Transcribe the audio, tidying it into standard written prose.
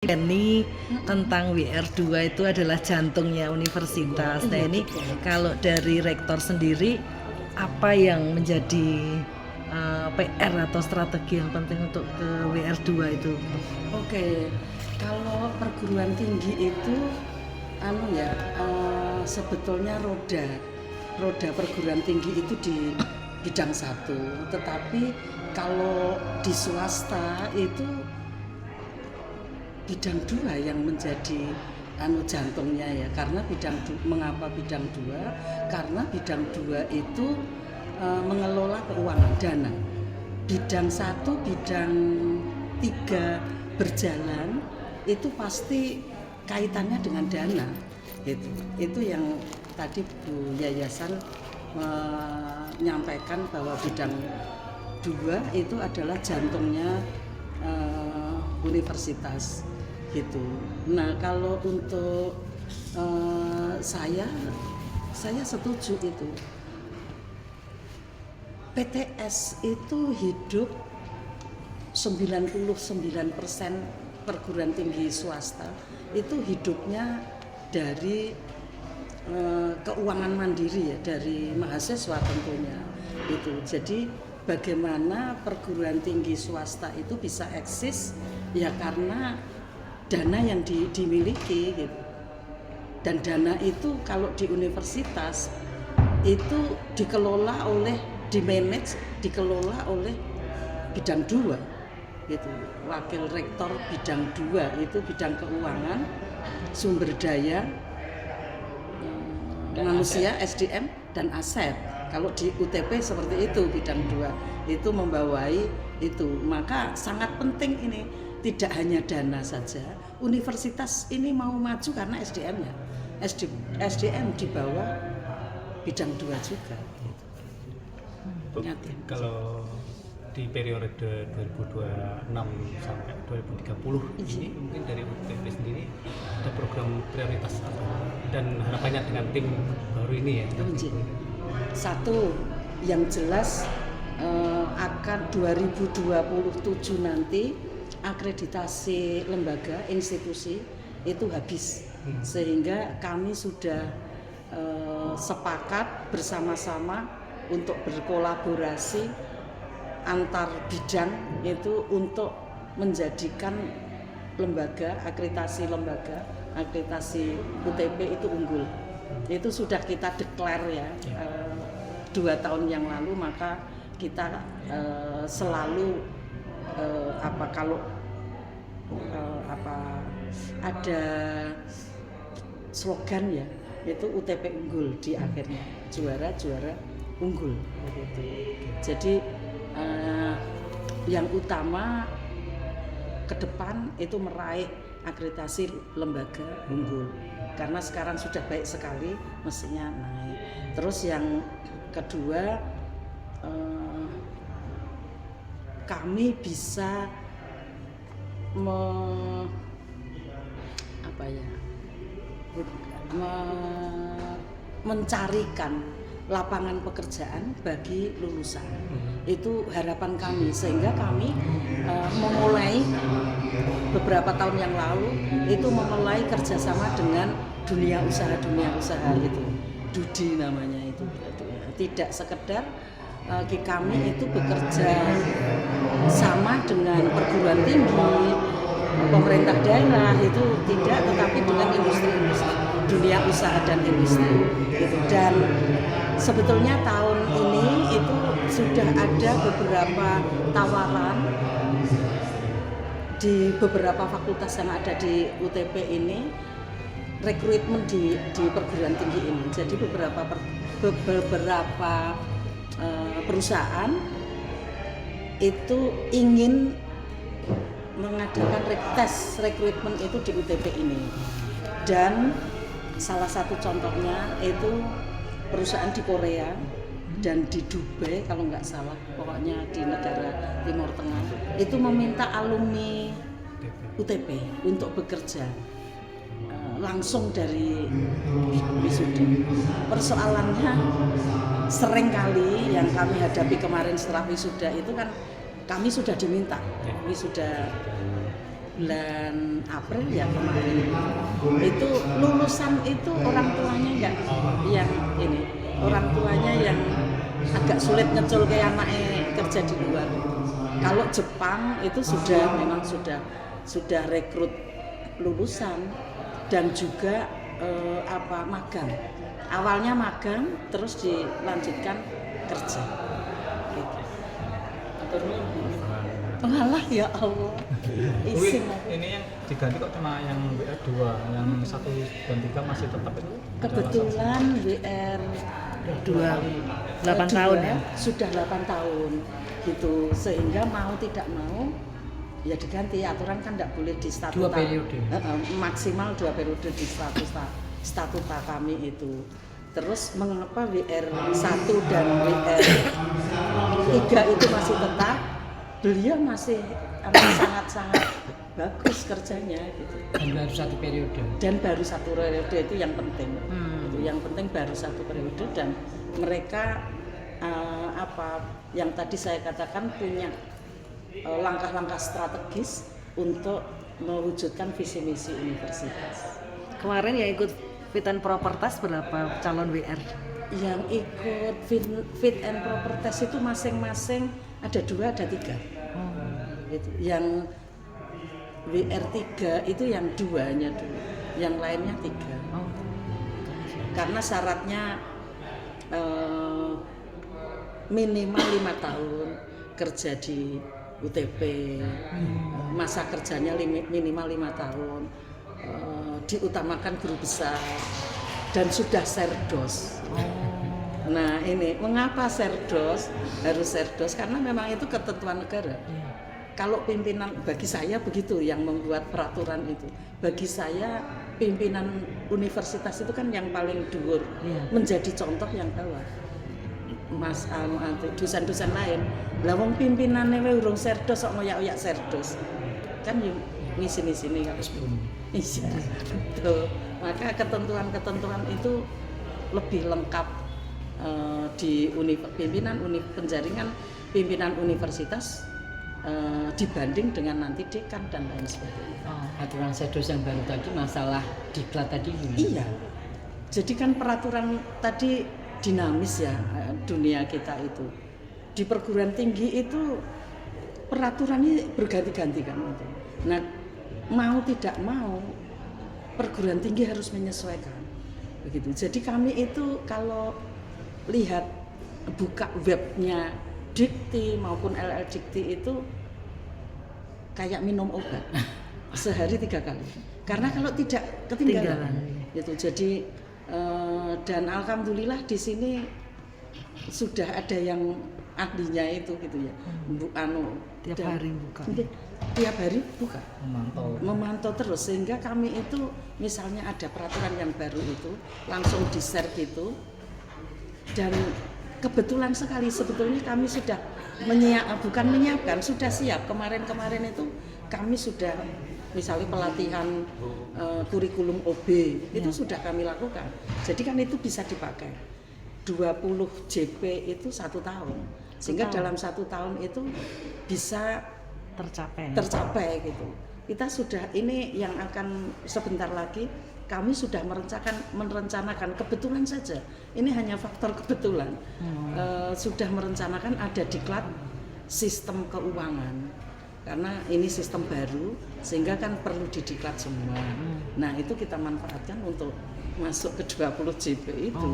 Ini tentang WR2 itu adalah jantungnya universitas. Nah ini kalau dari rektor sendiri apa yang menjadi PR atau strategi yang penting untuk ke WR2 itu? Oke, kalau perguruan tinggi itu sebetulnya roda perguruan tinggi itu di bidang satu, tetapi kalau di swasta itu bidang dua yang menjadi jantungnya ya, karena mengapa bidang dua? Karena bidang dua itu mengelola keuangan dana. Bidang satu, bidang tiga berjalan itu pasti kaitannya dengan dana. Itu yang tadi Bu Yayasan menyampaikan bahwa bidang dua itu adalah jantungnya universitas gitu. Nah kalau untuk saya setuju itu. PTS itu hidup 99% perguruan tinggi swasta itu hidupnya dari keuangan mandiri ya, dari mahasiswa tentunya itu. Jadi bagaimana perguruan tinggi swasta itu bisa eksis ya karena dana yang dimiliki gitu. Dan dana itu kalau di universitas itu dikelola bidang dua gitu. Wakil rektor bidang dua itu bidang keuangan, sumber daya manusia, SDM dan aset. Kalau di UTP seperti itu bidang dua itu membawai itu. Maka sangat penting ini, tidak hanya dana saja. Universitas ini mau maju karena SDM-nya. SDM di bawah bidang dua juga. Kalau di periode 2026 sampai 2030 ini mungkin dari UTP sendiri ada program prioritas apa dan harapannya dengan tim baru ini ya? Satu yang jelas akan 2027 nanti akreditasi lembaga institusi itu habis, sehingga kami sudah sepakat bersama-sama untuk berkolaborasi antar bidang itu untuk menjadikan akreditasi UTP itu unggul. Itu sudah kita declare ya 2 tahun yang lalu. Maka kita selalu kalau ada slogan ya, itu UTP unggul di akhirnya, juara unggul gitu. Jadi yang utama ke depan itu meraih akreditasi lembaga unggul, karena sekarang sudah baik sekali, mestinya naik. Terus yang kedua, kami bisa mencarikan lapangan pekerjaan bagi lulusan. Itu harapan kami, sehingga kami memulai beberapa tahun yang lalu itu memulai kerjasama dengan dunia usaha itu, DUDI namanya itu. Tidak sekedar kami itu bekerja sama dengan perguruan tinggi, pemerintah daerah itu tidak, tetapi dengan industri-industri, dunia usaha dan industri gitu. Dan sebetulnya tahun ini itu sudah ada beberapa tawaran di beberapa fakultas yang ada di UTP ini, rekrutmen di perguruan tinggi ini. Jadi beberapa perusahaan itu ingin mengadakan tes rekrutmen itu di UTP ini. Dan salah satu contohnya itu perusahaan di Korea dan di Dubai kalau nggak salah, pokoknya di negara Timur Tengah, itu meminta alumni UTP untuk bekerja langsung dari wisuda. Persoalannya sering kali yang kami hadapi kemarin setelah wisuda itu kan kami sudah diminta wisuda bulan April ya kemarin itu lulusan itu orang tuanya enggak yang ini, orang tuanya yang agak sulit ngecul ke anaknya kerja di luar. Kalau Jepang itu memang sudah rekrut lulusan dan juga magang. Awalnya magang terus dilanjutkan kerja. Gitu. Malah ya Allah. Ini yang diganti kok cuma yang WR2, yang 1 dan 3 masih tetap itu? Kebetulan WR 8 tahun ya? Sudah 8 tahun gitu, sehingga mau tidak mau ya diganti. Aturan kan tidak boleh di statuta 2 periode. Maksimal 2 periode di statuta kami itu. Terus mengapa WR1 dan WR3 itu masih tetap? Beliau masih sangat-sangat bagus kerjanya gitu. Dan baru 1 periode. Dan baru 1 periode itu yang penting. Itu yang penting baru 1 periode, dan mereka yang tadi saya katakan punya langkah-langkah strategis untuk mewujudkan visi misi universitas. Kemarin yang ikut fit and proper test berapa calon WR? Yang ikut fit and proper test itu masing-masing ada 2, ada 3. Itu yang WR3 itu yang 2-nya dulu, yang lainnya 3. Karena syaratnya minimal 5 tahun kerja di UTP, masa kerjanya minimal 5 tahun, diutamakan guru besar, dan sudah serdos. Nah ini mengapa serdos, harus serdos, karena memang itu ketentuan negara. Kalau pimpinan, bagi saya begitu yang membuat peraturan itu, bagi saya pimpinan universitas itu kan yang paling dhuwur, menjadi contoh yang bawah. Mas dosen-dosen lain, lah wong pimpinannya urung serdos kok ngoyak-oyak serdos. Kan ngisi-sini kalau iya, betul. Maka ketentuan-ketentuan itu lebih lengkap di penjaringan pimpinan universitas dibanding dengan nanti dekan dan lain sebagainya. Aturan serdos yang baru tadi masalah diklat tadi gimana? Iya. Jadi kan peraturan tadi dinamis ya, dunia kita itu. Di perguruan tinggi itu peraturannya berganti-ganti kan. Nah, mau tidak mau perguruan tinggi harus menyesuaikan. Begitu. Jadi kami itu kalau lihat buka webnya Dikti maupun LL Dikti itu kayak minum obat sehari 3 kali. Karena kalau tidak ketinggalan. Itu jadi dan alhamdulillah di sini sudah ada yang ahlinya itu gitu ya. Tiap hari buka. Tiap hari buka. Memantau terus, sehingga kami itu misalnya ada peraturan yang baru itu langsung di-share gitu. Dan kebetulan sekali sebetulnya kami sudah menyiapkan, sudah siap. Kemarin itu kami sudah misalnya pelatihan kurikulum OB itu sudah kami lakukan. Jadi kan itu bisa dipakai. 20 JP itu 1 tahun. Sehingga dalam 1 tahun itu bisa tercapai gitu. Kita sudah, ini yang akan sebentar lagi kami sudah merencanakan kebetulan saja. Ini hanya faktor kebetulan. Sudah merencanakan ada diklat sistem keuangan. Karena ini sistem baru sehingga kan perlu didiklat semua. Nah, itu kita manfaatkan untuk masuk ke 20 JP itu.